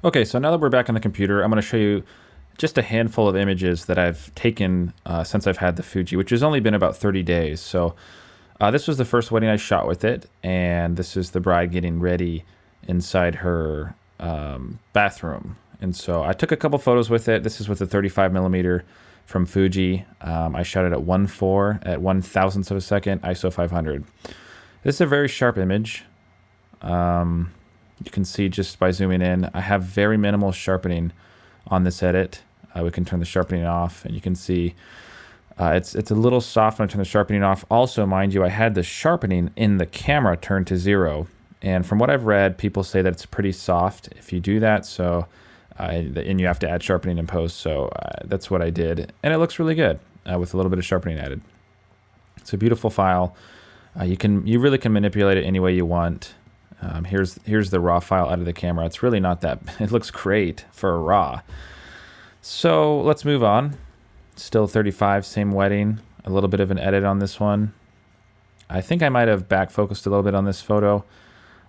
Okay, so now that we're back on the computer, I'm going to show you just a handful of images that I've taken since I've had the Fuji, which has only been about 30 days. So this was the first wedding I shot with it, and this is the bride getting ready inside her bathroom. And so I took a couple photos with it. This is with a 35 millimeter from Fuji. I shot it at 1.4 at 1/1000th of a second, ISO 500. This is a very sharp image. You can see just by zooming in, I have very minimal sharpening on this edit. We can turn the sharpening off, and you can see it's a little soft when I turn the sharpening off. Also, mind you, I had the sharpening in the camera turned to 0. And from what I've read, people say that it's pretty soft if you do that. So, and you have to add sharpening in post. So that's what I did. And it looks really good with a little bit of sharpening added. It's a beautiful file. You really can manipulate it any way you want. Here's the raw file out of the camera. It's really not that, it looks great for a raw. So let's move on. Still 35, same wedding. A little bit of an edit on this one. I think I might have back focused a little bit on this photo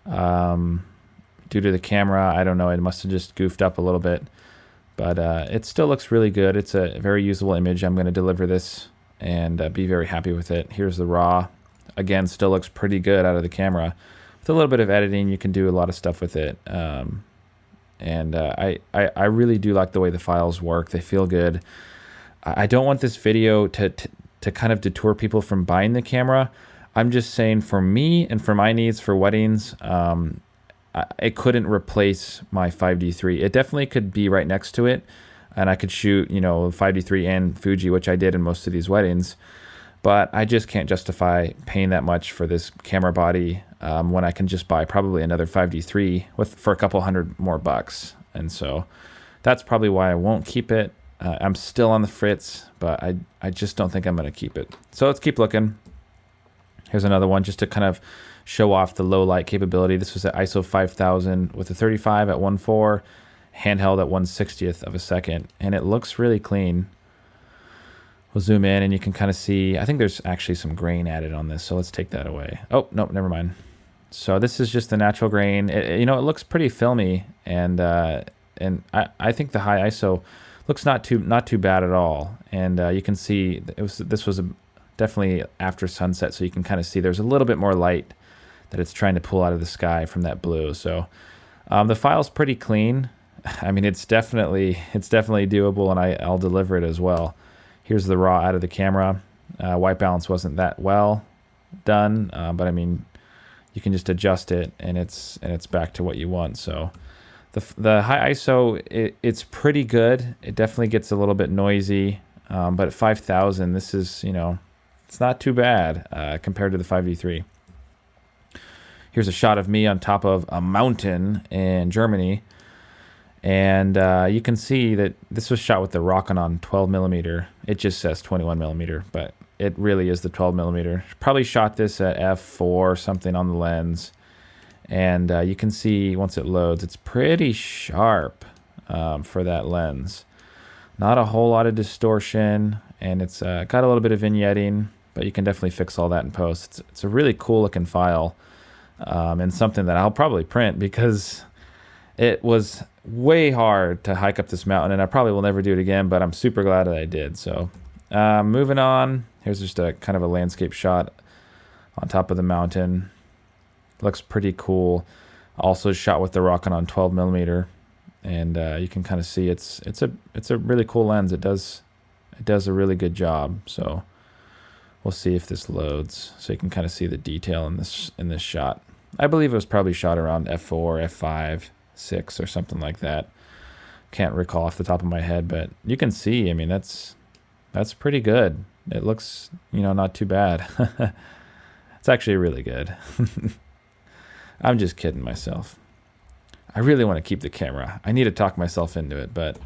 due to the camera. I don't know, it must have just goofed up a little bit, but it still looks really good. It's a very usable image. I'm going to deliver this and be very happy with it. Here's the raw. Again, still looks pretty good out of the camera. With a little bit of editing, you can do a lot of stuff with it. I really do like the way the files work. They feel good. I don't want this video to kind of detour people from buying the camera. I'm just saying, for me and for my needs for weddings, it couldn't replace my 5D3. It definitely could be right next to it, and I could shoot, 5D3 and Fuji, which I did in most of these weddings. But I just can't justify paying that much for this camera body when I can just buy probably another 5D3 for a couple $100 more. And so that's probably why I won't keep it. I'm still on the fritz, but I just don't think I'm going to keep it. So let's keep looking. Here's another one just to kind of show off the low light capability. This was at ISO 5000 with a 35 at 1.4, handheld at 1/60th of a second, and it looks really clean. We'll zoom in and you can kind of see, I think there's actually some grain added on this, so let's take that away. Oh, nope, never mind. So this is just the natural grain. It looks pretty filmy, and I think the high ISO looks not too bad at all. And you can see this was definitely after sunset, so you can kind of see there's a little bit more light that it's trying to pull out of the sky from that blue. So the file's pretty clean. I mean, it's definitely doable, and I'll deliver it as well. Here's the raw out of the camera. White balance wasn't that well done, but I mean, you can just adjust it, and it's back to what you want. So the high ISO, it's pretty good. It definitely gets a little bit noisy, but at 5000, this is, it's not too bad compared to the 5D3. Here's a shot of me on top of a mountain in Germany. And you can see that this was shot with the Rokinon 12 millimeter. It just says 21 millimeter, but it really is the 12 millimeter. Probably shot this at f4 or something on the lens. And you can see once it loads, it's pretty sharp for that lens. Not a whole lot of distortion, and it's got a little bit of vignetting, but you can definitely fix all that in post. It's a really cool looking file, and something that I'll probably print because it was way hard to hike up this mountain, and I probably will never do it again, but I'm super glad that I did. So moving on, here's just a kind of a landscape shot on top of the mountain. Looks pretty cool. Also shot with the Rokinon 12 millimeter, and you can kind of see it's a really cool lens. It does a really good job. So we'll see if this loads, so you can kind of see the detail in this shot. I believe it was probably shot around f4, f5, 6 or something like that. Can't recall off the top of my head, but you can see, I mean, that's pretty good. It looks, not too bad. It's actually really good. I'm just kidding myself. I really want to keep the camera. I need to talk myself into it, but...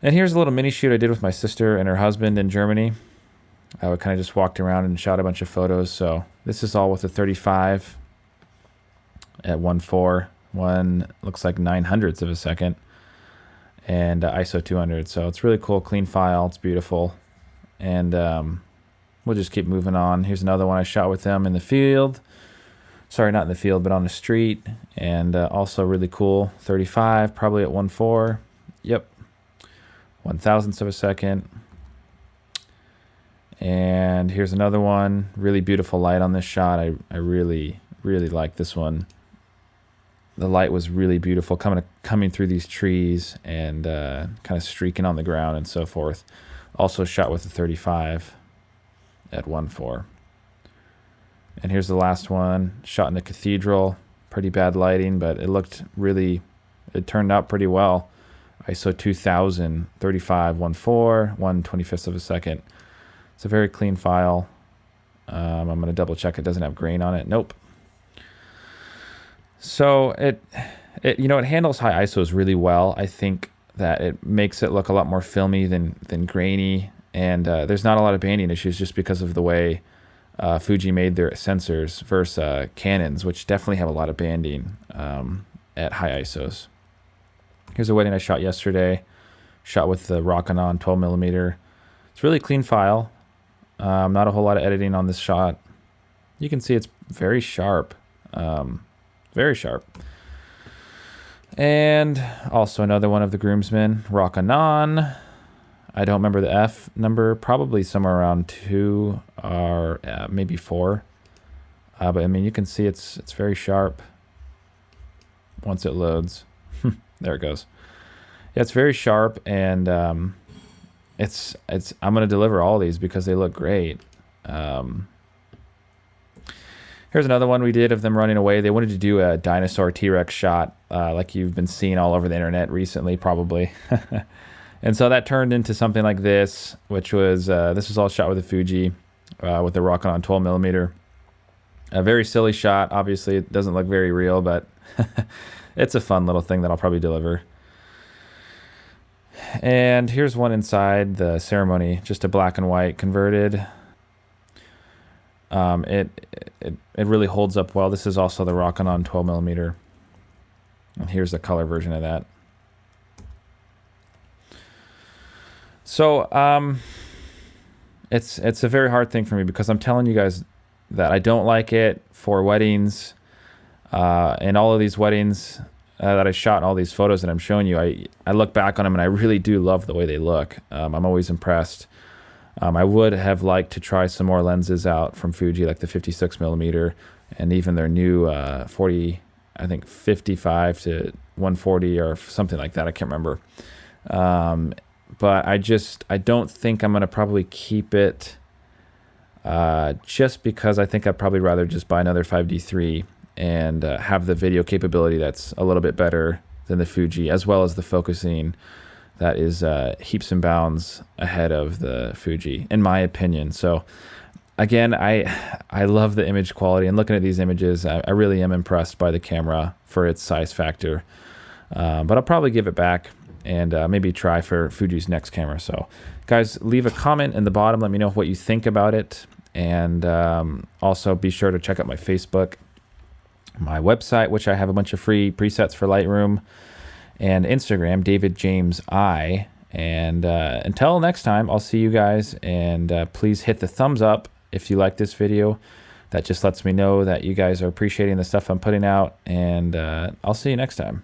And here's a little mini shoot I did with my sister and her husband in Germany. I kind of just walked around and shot a bunch of photos. So this is all with a 35 at 1.4. One looks like 900ths of a second, and ISO 200. So it's really cool, clean file. It's beautiful, and we'll just keep moving on. Here's another one I shot with them in the field. Sorry, not in the field, but on the street. And also really cool. 35, probably at 1.4. Yep. 1,000ths of a second. And here's another one. Really beautiful light on this shot. I really, really like this one. The light was really beautiful coming through these trees and kind of streaking on the ground and so forth. Also shot with a 35 at 1.4. And here's the last one, shot in the cathedral. Pretty bad lighting, but it turned out pretty well. ISO 2000, 35, 1.4, 1/25 of a second. It's a very clean file. I'm going to double check it doesn't have grain on it. Nope. So it handles high ISOs really well. I think that it makes it look a lot more filmy than grainy, and there's not a lot of banding issues just because of the way Fuji made their sensors versus Canons, which definitely have a lot of banding at high ISOs. Here's a wedding I shot yesterday, shot with the Rokinon 12mm. It's a really clean file. Not a whole lot of editing on this shot. You can see it's very sharp. Very sharp. And also another one of the groomsmen, Rokinon. I don't remember the F number, probably somewhere around 2 or maybe 4. But I mean, you can see it's very sharp once it loads. There it goes. Yeah, it's very sharp, and I'm going to deliver all these because they look great. Here's another one we did of them running away. They wanted to do a dinosaur T-Rex shot, like you've been seeing all over the internet recently, probably. And so that turned into something like this, which was, this was all shot with a Fuji, with the Rokinon 12mm. A very silly shot. Obviously, it doesn't look very real, but it's a fun little thing that I'll probably deliver. And here's one inside the ceremony, just a black and white converted. It really holds up well. This is also the Rokinon 12mm. And here's the color version of that. So it's a very hard thing for me because I'm telling you guys that I don't like it for weddings. And all of these weddings that I shot, and all these photos that I'm showing you, I look back on them and I really do love the way they look. I'm always impressed. I would have liked to try some more lenses out from Fuji, like the 56mm and even their new 40, I think 55 to 140 or something like that. I can't remember. But I don't think I'm going to probably keep it just because I think I'd probably rather just buy another 5D3 and have the video capability that's a little bit better than the Fuji, as well as the focusing that is heaps and bounds ahead of the Fuji, in my opinion. So again, I love the image quality, and looking at these images, I really am impressed by the camera for its size factor. But I'll probably give it back and maybe try for Fuji's next camera. So guys, leave a comment in the bottom. Let me know what you think about it. And also be sure to check out my Facebook, my website, which I have a bunch of free presets for Lightroom, and Instagram, David James I. And until next time, I'll see you guys. And please hit the thumbs up if you like this video. That just lets me know that you guys are appreciating the stuff I'm putting out. And I'll see you next time.